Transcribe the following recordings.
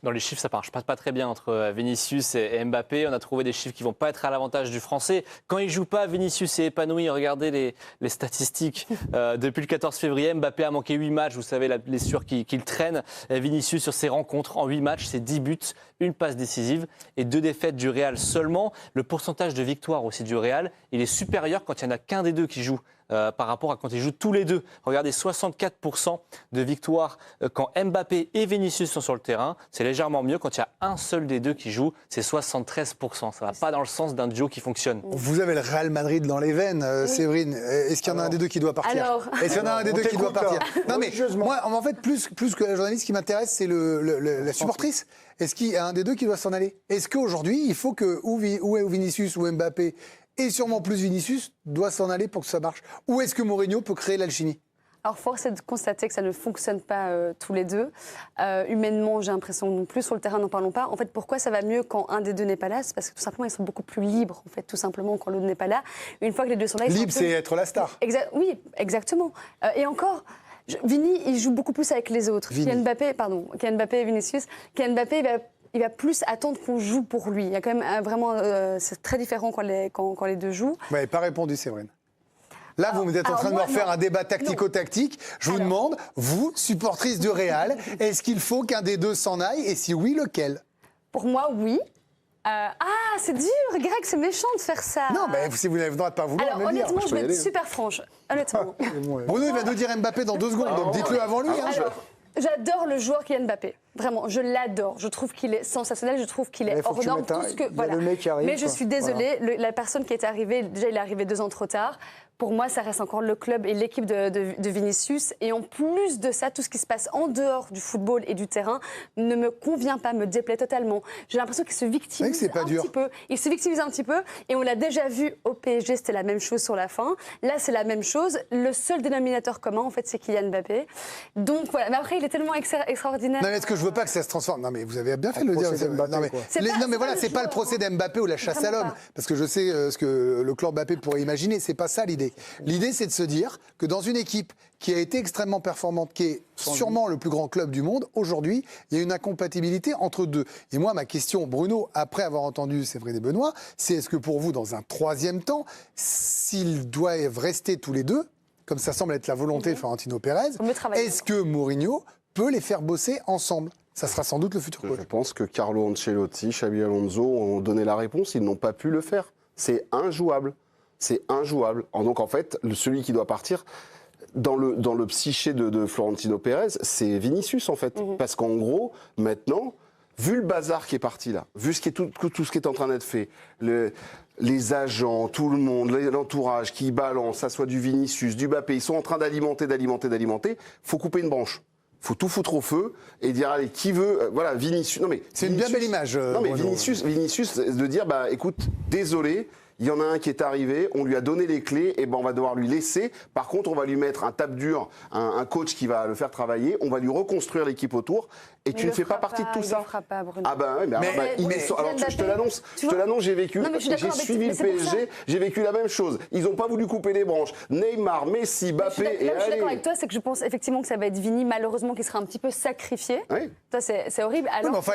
Dans les chiffres, ça marche pas très bien entre Vinicius et Mbappé. On a trouvé des chiffres qui vont pas être à l'avantage du Français. Quand il joue pas, Vinicius est épanoui. Regardez les statistiques. Depuis le 14 février, Mbappé a manqué 8 matchs. Vous savez, la blessure qu'il traîne. Vinicius, sur ses rencontres, en 8 matchs, c'est 10 buts, une passe décisive et 2 défaites du Real seulement. Le pourcentage de victoire aussi du Real, il est supérieur quand il n'y en a qu'un des deux qui joue. Par rapport à quand ils jouent tous les deux. Regardez, 64% de victoire quand Mbappé et Vinicius sont sur le terrain. C'est légèrement mieux quand il y a un seul des deux qui joue. C'est 73%. Ça ne va pas dans le sens d'un duo qui fonctionne. Vous avez le Real Madrid dans les veines, Séverine. Est-ce qu'il y en a un des deux qui doit partir? Est-ce qu'il y en a un des deux qui doit partir? Non mais moi, en fait, plus que la journaliste, ce qui m'intéresse, c'est la supportrice. Est-ce qu'il y a un des deux qui doit s'en aller? Est-ce qu'aujourd'hui, il faut que ou Vinicius ou Mbappé, et sûrement plus Vinicius, doit s'en aller pour que ça marche? Ou est-ce que Mourinho peut créer l'alchimie? Alors, force est de constater que ça ne fonctionne pas tous les deux. Humainement, j'ai l'impression non plus. Sur le terrain, n'en parlons pas. En fait, pourquoi ça va mieux quand un des deux n'est pas là? C'est parce que tout simplement, ils sont beaucoup plus libres, en fait, tout simplement, quand l'autre n'est pas là. Une fois que les deux sont là, ils libre, sont c'est être la star. Oui, exactement. Et encore, Vini, il joue beaucoup plus avec les autres. Kylian Mbappé et Vinicius. Kylian Mbappé, il va plus attendre qu'on joue pour lui. Il y a quand même vraiment... c'est très différent quand les deux jouent. Vous n'avez pas répondu, Séverine. Là, vous êtes en train de me refaire un débat tactico-tactique. Je vous demande, vous, supportrice du Real, est-ce qu'il faut qu'un des deux s'en aille? Et si oui, lequel? Pour moi, oui. C'est dur, Greg, c'est méchant de faire ça. Non, mais si vous n'avez le droit de pas vouloir Alors, me le dire. honnêtement, je vais être super franche. Honnêtement. Bruno, il va nous dire Mbappé dans 2 secondes, donc dites-le avant lui. Alors, j'adore le joueur Kylian Mbappé. Vraiment, je l'adore. Je trouve qu'il est sensationnel, je trouve qu'il est hors norme. Mais je suis désolée, la personne qui est arrivée, déjà il est arrivé 2 ans trop tard. Pour moi, ça reste encore le club et l'équipe de Vinicius. Et en plus de ça, tout ce qui se passe en dehors du football et du terrain ne me convient pas, me déplaît totalement. J'ai l'impression qu'il se victimise petit peu. Il se victimise un petit peu. Et on l'a déjà vu au PSG, c'était la même chose sur la fin. Là, c'est la même chose. Le seul dénominateur commun, en fait, c'est Kylian Mbappé. Donc voilà. Mais après, il est tellement extraordinaire. Non, mais est-ce que je veux pas que ça se transforme? Non, mais vous avez bien fait de le dire. Non, mais voilà, c'est pas le procès d'Mbappé ou la chasse à l'homme. Parce que je sais ce que le clan Mbappé pourrait imaginer. C'est pas ça l'idée. L'idée, c'est de se dire que dans une équipe qui a été extrêmement performante, qui est sûrement le plus grand club du monde, aujourd'hui, il y a une incompatibilité entre deux. Et moi, ma question, Bruno, après avoir entendu Séverine et Benoît, c'est est-ce que pour vous, dans un troisième temps, s'ils doivent rester tous les deux, comme ça semble être la volonté de Florentino Pérez, est-ce que Mourinho peut les faire bosser ensemble? Ça sera sans doute le futur coach. Je pense que Carlo Ancelotti, Xabi Alonso ont donné la réponse, ils n'ont pas pu le faire. C'est injouable. C'est injouable. Donc en fait, celui qui doit partir, dans le psyché de Florentino Pérez, c'est Vinicius en fait. Parce qu'en gros, maintenant, vu le bazar qui est parti là, vu tout ce qui est en train d'être fait, les agents, tout le monde, l'entourage qui balance, ça soit du Vinicius, du Mbappé, ils sont en train d'alimenter, faut couper une branche. Faut tout foutre au feu et dire allez, qui veut voilà, Vinicius. Non mais c'est une bien belle image. Non mais Vinicius de dire écoute, désolé, il y en a un qui est arrivé, on lui a donné les clés, et on va devoir lui laisser. Par contre, on va lui mettre un tape dur, un coach qui va le faire travailler, on va lui reconstruire l'équipe autour. Et tu ne fais pas partie de tout ça. Pas, Bruno. Ah ben oui, alors je te l'annonce, j'ai suivi le PSG, j'ai vécu la même chose. Ils n'ont pas voulu couper les branches. Neymar, Messi, Mbappé et allez. Je suis d'accord avec toi, c'est que je pense effectivement que ça va être Vini, malheureusement, qui sera un petit peu sacrifié. Oui. Ça, c'est horrible. Alors, oui, mais enfin,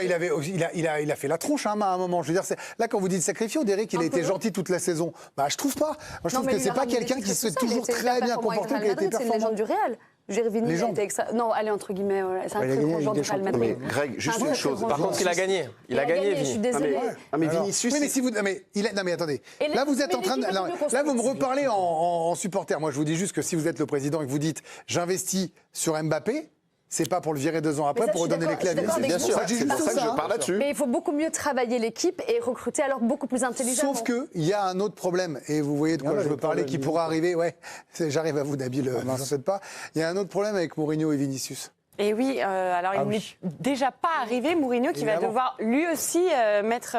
il a fait la tronche à un moment. Je veux dire, là, quand vous dites sacrifié, on dirait qu'il a été gentil toute la saison. Bah, je trouve pas. Moi, je trouve que c'est pas quelqu'un qui se toujours très bien comporté, qui a été performant. C'est une légende du Réal. Vini était extra... Non, allez, entre guillemets, c'est un très grand joueur du Real Madrid. Mais Greg, juste une chose. Par contre, il a gagné. Il a gagné, je suis désolée. Mais Vinicius... Oui, mais si vous... Non, mais attendez. Là, vous êtes en train de... Là, vous me reparlez en supporter. Moi, je vous dis juste que si vous êtes le président et que vous dites « j'investis sur Mbappé », c'est pas pour le virer 2 ans après pour redonner les clés à Vinicius. Bien sûr, c'est pour ça que je parle là-dessus. Mais il faut beaucoup mieux travailler l'équipe et recruter alors beaucoup plus intelligemment. Sauf qu'il y a un autre problème, et vous voyez de quoi je veux parler, qui pourra arriver. Ouais, j'arrive à vous, Nabil, ne vous en faites pas. Il y a un autre problème avec Mourinho et Vinicius. Et oui, alors il n'est déjà pas arrivé, Mourinho, qui va devoir lui aussi mettre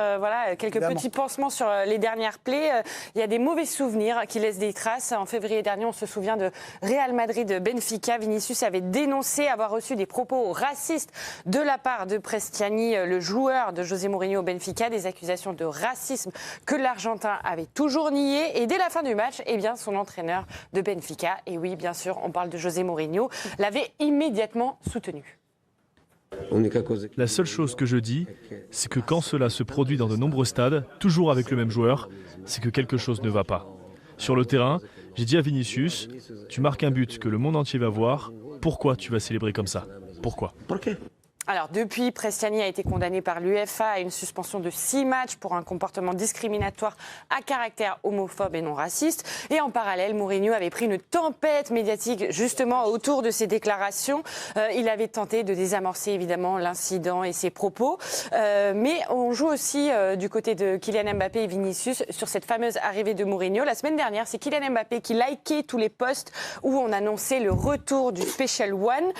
quelques petits pansements sur les dernières plaies. Il y a des mauvais souvenirs qui laissent des traces. En février dernier, on se souvient de Real Madrid-Benfica. Vinicius avait dénoncé avoir reçu des propos racistes de la part de Prestiani, le joueur de José Mourinho au Benfica, des accusations de racisme que l'Argentin avait toujours niées. Et dès la fin du match, son entraîneur de Benfica, et oui, bien sûr, on parle de José Mourinho, l'avait immédiatement soutenu. La seule chose que je dis, c'est que quand cela se produit dans de nombreux stades, toujours avec le même joueur, c'est que quelque chose ne va pas. Sur le terrain, j'ai dit à Vinicius, tu marques un but que le monde entier va voir, pourquoi tu vas célébrer comme ça? Pourquoi? Alors, depuis, Prestiani a été condamné par l'UEFA à une suspension de 6 matchs pour un comportement discriminatoire à caractère homophobe et non raciste. Et en parallèle, Mourinho avait pris une tempête médiatique justement autour de ses déclarations. Il avait tenté de désamorcer évidemment l'incident et ses propos. Mais on joue aussi du côté de Kylian Mbappé et Vinicius sur cette fameuse arrivée de Mourinho. La semaine dernière, c'est Kylian Mbappé qui likait tous les posts où on annonçait le retour du Special One.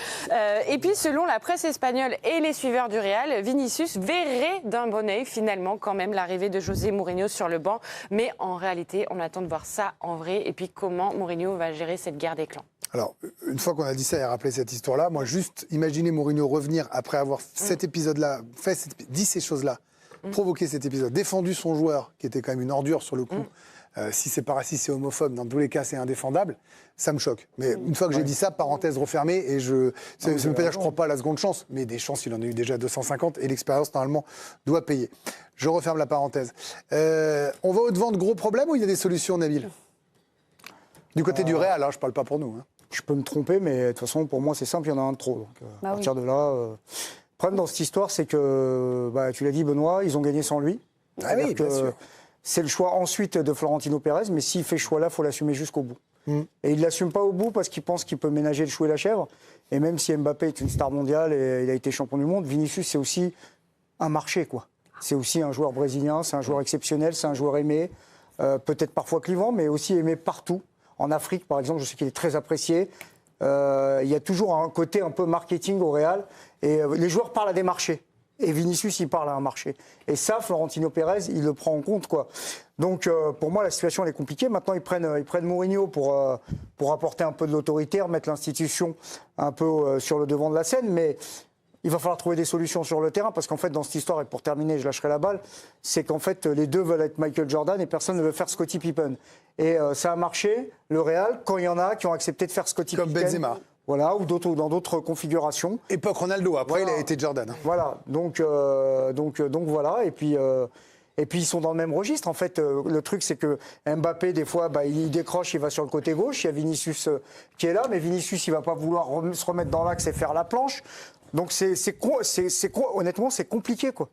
Et puis, selon la presse espagnole et les suiveurs du Real, Vinicius verrait d'un bon œil finalement quand même l'arrivée de José Mourinho sur le banc. Mais en réalité, on attend de voir ça en vrai et puis comment Mourinho va gérer cette guerre des clans. Alors, une fois qu'on a dit ça et rappelé cette histoire-là, moi, juste imaginer Mourinho revenir après avoir cet épisode-là, dit ces choses-là, provoqué cet épisode, défendu son joueur, qui était quand même une ordure sur le coup. Si c'est pas raciste, c'est homophobe, dans tous les cas, c'est indéfendable. Ça me choque. Mais une fois que j'ai dit ça, parenthèse refermée, et ça ne veut pas dire que je ne crois pas à la seconde chance, mais des chances, il en a eu déjà 250, et l'expérience, normalement, doit payer. Je referme la parenthèse. On va au-devant de gros problèmes ou il y a des solutions, Nabil? Du côté du Real, je ne parle pas pour nous. Je peux me tromper, mais de toute façon, pour moi, c'est simple, il y en a un de trop. Donc, à partir de là, le problème dans cette histoire, c'est que, tu l'as dit, Benoît, ils ont gagné sans lui. Ah oui, bien sûr. C'est le choix ensuite de Florentino Pérez, mais s'il fait ce choix-là, il faut l'assumer jusqu'au bout. Et il ne l'assume pas au bout parce qu'il pense qu'il peut ménager le chou et la chèvre. Et même si Mbappé est une star mondiale et il a été champion du monde, Vinicius, c'est aussi un marché, quoi. C'est aussi un joueur brésilien, c'est un joueur exceptionnel, c'est un joueur aimé, peut-être parfois clivant, mais aussi aimé partout. En Afrique, par exemple, je sais qu'il est très apprécié. Il y a toujours un côté un peu marketing au Real. Et les joueurs parlent à des marchés. Et Vinicius, il parle à un marché. Et ça, Florentino Pérez, il le prend en compte, quoi. Donc, pour moi, la situation, elle est compliquée. Maintenant, ils prennent Mourinho pour apporter un peu de l'autorité, remettre l'institution un peu sur le devant de la scène. Mais il va falloir trouver des solutions sur le terrain. Parce qu'en fait, dans cette histoire, et pour terminer, je lâcherai la balle, c'est qu'en fait, les deux veulent être Michael Jordan et personne ne veut faire Scottie Pippen. Et ça a marché, le Real, quand il y en a qui ont accepté de faire Scottie Pippen. Comme Benzema. Voilà, ou dans d'autres configurations. Époque Ronaldo, après il a été Jordan. Voilà, donc voilà, et puis ils sont dans le même registre. En fait, le truc c'est que Mbappé, des fois, il décroche, il va sur le côté gauche, il y a Vinicius qui est là, mais Vinicius, il va pas vouloir se remettre dans l'axe et faire la planche. Donc honnêtement, c'est compliqué, quoi.